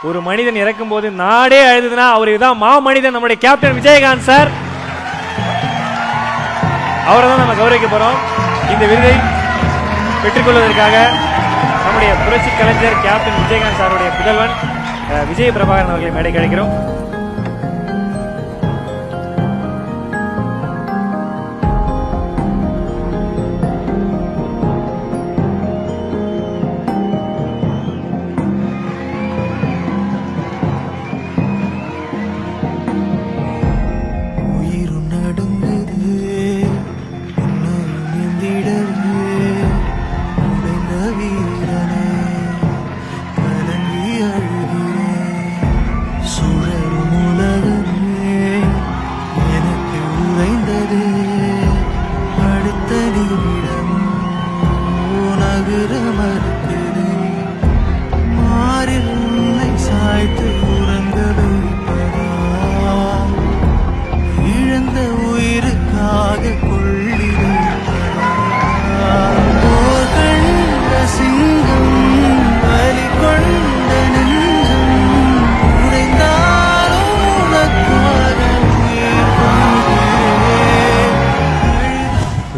ஒரு மனிதன் இறக்கும் போது நாடே அழுதுனா அவருக்கு தான் மா மனிதன் நம்முடைய கேப்டன் விஜயகாந்த் சார். அவரை தான் நம்ம கௌரவிக்க போறோம். இந்த விருதை பெற்றுக்கொள்வதற்காக நம்முடைய புரட்சி கலைஞர் கேப்டன் விஜயகாந்த் சாருடைய புதல்வன் விஜய பிரபாகரன் அவர்களை மேடைக்கு அழைக்கிறோம்.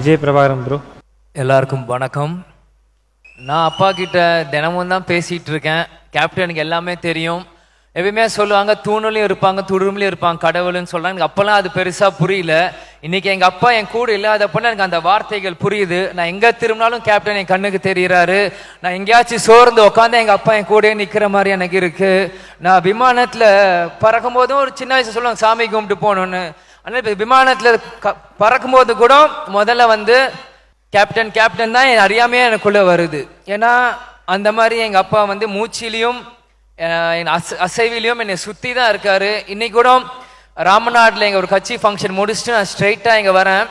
விஜய் பிரபாகரன் ப்ரோ, எல்லாருக்கும் வணக்கம். நான் அப்பா கிட்ட தினமும் தான் பேசிகிட்டு இருக்கேன். கேப்டனுக்கு எல்லாமே தெரியும். எப்பயுமே சொல்லுவாங்க தூணுலையும் இருப்பாங்க துடும்லையும் இருப்பாங்க கடவுள்னு சொல்கிறாங்க. எனக்கு அப்போல்லாம் அது பெருசாக புரியல. இன்றைக்கி எங்கள் அப்பா என் கூட இல்லாதப்போ எனக்கு அந்த வார்த்தைகள் புரியுது. நான் எங்கே திரும்பினாலும் கேப்டன் என் கண்ணுக்கு தெரிகிறாரு. நான் எங்கேயாச்சும் சோர்ந்து உட்காந்து எங்கள் அப்பா என் கூடயே நிற்கிற மாதிரி எனக்கு இருக்குது. நான் விமானத்தில் பறக்கும் போதும் ஒரு சின்ன வயசு சொல்லுவாங்க சாமி கும்பிட்டு போகணுன்னு. ஆனால் இப்போ விமானத்தில் பறக்கும்போது கூட முதல்ல வந்து கேப்டன் கேப்டன் தான் என் அறியாமையே எனக்குள்ளே வருது. ஏன்னா அந்த மாதிரி எங்கள் அப்பா வந்து மூச்சிலையும் என் அசைவிலையும் என்னை சுற்றி தான் இருக்காரு. இன்னைக்கு கூட ராமநாட்டில் எங்கள் ஒரு கட்சி ஃபங்க்ஷன் முடிச்சுட்டு நான் ஸ்ட்ரைட்டாக இங்கே வரேன்.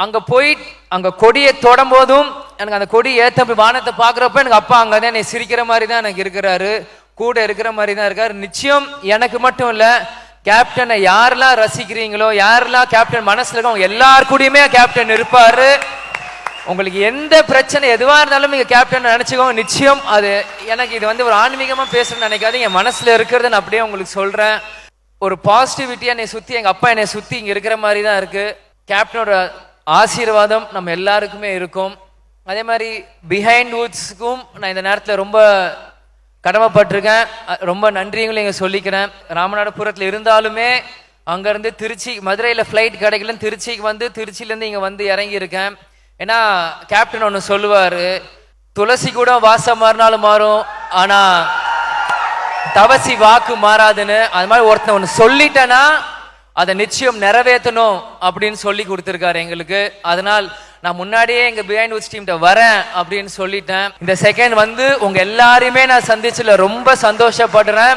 அங்கே போய் அங்கே கொடியை தொடும் போதும் எனக்கு அந்த கொடி ஏற்ற வானத்தை பார்க்குறப்ப எனக்கு அப்பா அங்கே தான் என்னை சிரிக்கிற மாதிரி தான் எனக்கு இருக்கிறாரு, கூட இருக்கிற மாதிரி தான் இருக்காரு. நிச்சயம் எனக்கு மட்டும் இல்லை, கேப்டனை யாரெல்லாம் ரசிக்கிறீங்களோ யாரெல்லாம் கேப்டன் மனசுல இருக்கவங்க எல்லார் கூடயுமே கேப்டன் இருப்பாரு. உங்களுக்கு எந்த பிரச்சனை எதுவாக இருந்தாலும் நீங்கள் கேப்டன் நினச்சிக்கோங்க. நிச்சயம் அது எனக்கு இது வந்து ஒரு ஆன்மீகமாக பேசுறேன்னு நினைக்காதீங்க, என் மனசில் இருக்கிறது நான் அப்படியே உங்களுக்கு சொல்கிறேன். ஒரு பாசிட்டிவிட்டியாக என்னை சுற்றி எங்கள் அப்பா என்னை சுற்றி இங்கே இருக்கிற மாதிரி தான் இருக்குது. கேப்டனோட ஆசீர்வாதம் நம்ம எல்லாருக்குமே இருக்கும். அதே மாதிரி பிஹைண்ட் வுட்ஸுக்கும் நான் இந்த நேரத்தில் ரொம்ப கடமைப்பட்டிருக்கேன். ரொம்ப நன்றிங்களும் இங்கே சொல்லிக்கிறேன். ராமநாதபுரத்தில் இருந்தாலுமே அங்கேருந்து திருச்சி மதுரையில் ஃப்ளைட் கிடைக்கலன்னு திருச்சிக்கு வந்து திருச்சியிலேருந்து இங்கே வந்து இறங்கியிருக்கேன். ஏன்னா கேப்டன் ஒன்று சொல்லுவார், துளசி கூட வாசம் மாறினாலும் மாறும் ஆனால் தவசி வாக்கு மாறாதுன்னு. அது மாதிரி ஒருத்தன் ஒன்று சொல்லிட்டேன்னா அதை நிச்சயம் நிறைவேற்றணும் அப்படின்னு சொல்லி கொடுத்துருக்காரு எங்களுக்கு. அதனால் நான் முன்னாடியே எங்க பிஹைண்ட் வுட்ஸ் டீம்கிட்ட வரேன் அப்படின்னு சொல்லிட்டேன். இந்த செகண்ட் வந்து உங்க எல்லாரையுமே நான் சந்திச்சுல ரொம்ப சந்தோஷப்படுறேன்.